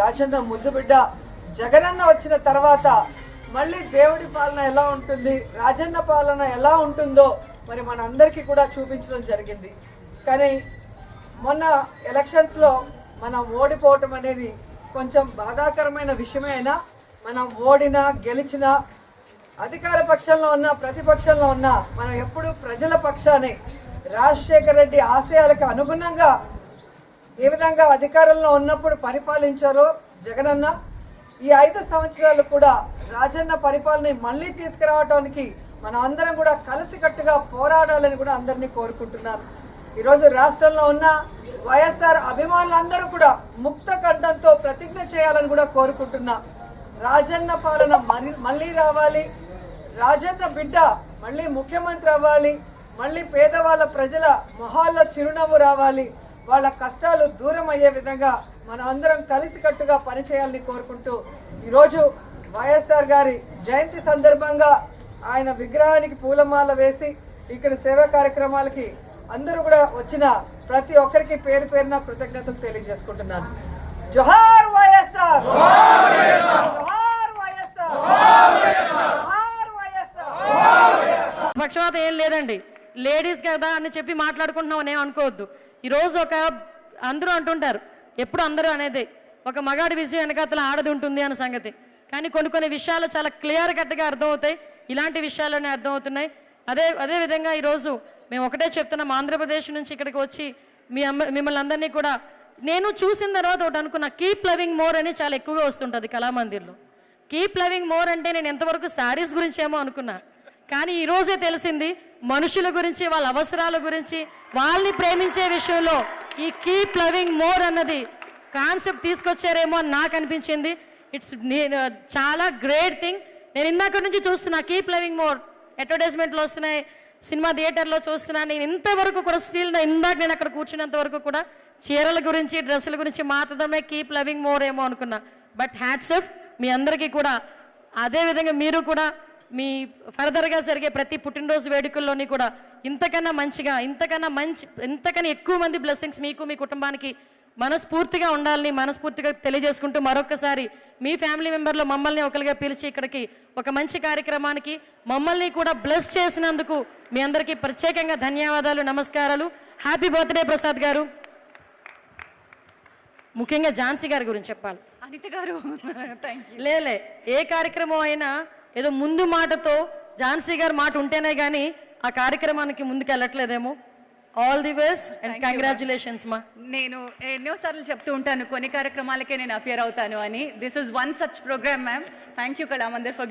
రాజన్న ముద్దు బిడ్డ జగనన్న వచ్చిన తర్వాత మళ్ళీ దేవుడి పాలన ఎలా ఉంటుంది, రాజన్న పాలన ఎలా ఉంటుందో మరి మనందరికీ కూడా చూపించడం జరిగింది. కానీ మొన్న ఎలక్షన్స్లో మనం ఓడిపోవటం అనేది కొంచెం బాధాకరమైన విషయమే. అయినా మనం ఓడినా గెలిచినా అధికార పక్షంలో ఉన్న ప్రతిపక్షంలో ఉన్న మనం ఎప్పుడు ప్రజల పక్షానే రాజశేఖర రెడ్డి ఆశయాలకు అనుగుణంగా ఏ విధంగా అధికారంలో ఉన్నప్పుడు పరిపాలించారో జగనన్న ఈ 5 సంవత్సరాలు కూడా రాజన్న పరిపాలన మళ్ళీ తీసుకురావడానికి మనం అందరం కూడా కలిసికట్టుగా పోరాడాలని కూడా అందరినీ కోరుకుంటున్నాను. ఈరోజు రాష్ట్రంలో ఉన్న వైఎస్ఆర్ అభిమానులందరూ కూడా ముక్త కంఠంతో ప్రతిజ్ఞ చేయాలని కూడా కోరుకుంటున్నా. రాజన్న పాలన మళ్ళీ రావాలి, రాజన్న బిడ్డ మళ్ళీ ముఖ్యమంత్రి అవ్వాలి, మళ్ళీ పేదవాళ్ళ ప్రజల మొహాల్లో చిరునవ్వు రావాలి, వాళ్ళ కష్టాలు దూరం అయ్యే విధంగా మనం అందరం కలిసికట్టుగా పనిచేయాలని కోరుకుంటూ ఈరోజు వైఎస్ఆర్ గారి జయంతి సందర్భంగా ఆయన విగ్రహానికి పూలమాల వేసి ఇక్కడ సేవా కార్యక్రమాలకి అందరూ కూడా వచ్చిన ప్రతి ఒక్కరికి పేరు పేరున కృతజ్ఞతలు తెలియజేసుకుంటున్నాను. జోహార్ వైఎస్ఆర్, జోహార్ వైఎస్ఆర్, జోహార్ వైఎస్ఆర్. పక్షపాతం ఏం లేదండి, లేడీస్ కదా అని చెప్పి మాట్లాడుకుంటున్నాం అని అనుకోవద్దు. ఈరోజు అందరూ అంటుంటారు, ఎప్పుడు అందరూ అనేది ఒక మగాడి విజయం వెనకాతల ఆడది ఉంటుంది అన్న సంగతి. కానీ కొన్ని విషయాలు చాలా క్లియర్ కట్గా అర్థమవుతాయి, ఇలాంటి విషయాల్లోనే అర్థమవుతున్నాయి. అదేవిధంగా ఈరోజు మేము ఒకటే చెప్తున్నాం, ఆంధ్రప్రదేశ్ నుంచి ఇక్కడికి వచ్చి మిమ్మల్ని అందరినీ కూడా నేను చూసిన తర్వాత ఒకటి అనుకున్నా, కీప్ లవింగ్ మోర్ అని చాలా ఎక్కువగా వస్తుంటుంది కళామందిర్లో. కీప్ లవింగ్ మోర్ అంటే నేను ఎంతవరకు శారీస్ గురించి ఏమో అనుకున్నా, కానీ ఈరోజే తెలిసింది మనుషుల గురించి, వాళ్ళ అవసరాల గురించి, వాళ్ళని ప్రేమించే విషయంలో ఈ కీప్ లవింగ్ మోర్ అన్నది కాన్సెప్ట్ తీసుకొచ్చారేమో అని నాకు అనిపించింది. ఇట్స్ చాలా గ్రేట్ థింగ్. నేను ఇందాక నుంచి చూస్తున్నా కీప్ లవింగ్ మోర్, అడ్వర్టైజ్మెంట్లు వస్తున్నాయి, సినిమా థియేటర్లో చూస్తున్నాను. నేను ఇంతవరకు కూడా స్టిల్ ఇందాక నేను అక్కడ కూర్చున్నంత వరకు కూడా చీరల గురించి డ్రెస్సుల గురించి మాత్రమే కీప్ లవింగ్ మోర్ ఏమో అనుకున్నా. బట్ హ్యాట్స్ ఆఫ్ మీ అందరికీ కూడా. అదేవిధంగా మీరు కూడా మీ ఫర్దర్గా జరిగే ప్రతి పుట్టినరోజు వేడుకల్లోని కూడా ఇంతకన్నా మంచిగా, ఇంతకన్నా ఎక్కువ మంది బ్లెస్సింగ్స్ మీకు మీ కుటుంబానికి మనస్ఫూర్తిగా ఉండాలని మనస్ఫూర్తిగా తెలియజేసుకుంటూ మరొక్కసారి మీ ఫ్యామిలీ మెంబర్లో మమ్మల్ని ఒకరిగా పిలిచి ఇక్కడికి ఒక మంచి కార్యక్రమానికి మమ్మల్ని కూడా బ్లెస్ చేసినందుకు మీ అందరికీ ప్రత్యేకంగా ధన్యవాదాలు, నమస్కారాలు. హ్యాపీ బర్త్డే ప్రసాద్ గారు. ముఖ్యంగా ఝాన్సీ గారి గురించి చెప్పాలి. అనిత గారు లేలే ఏ కార్యక్రమం అయినా ఏదో ముందు మాటతో ఝాన్సీ గారు మాట ఉంటేనే కానీ ఆ కార్యక్రమానికి ముందుకు వెళ్ళట్లేదేమో. All the best and congratulations మా. నేను ఎన్నోసార్లు చెప్తూ ఉంటాను కొన్ని కార్యక్రమాలకే నేను అపియర్ అవుతాను అని. This is one such program ma'am. Thank you Kalamandir for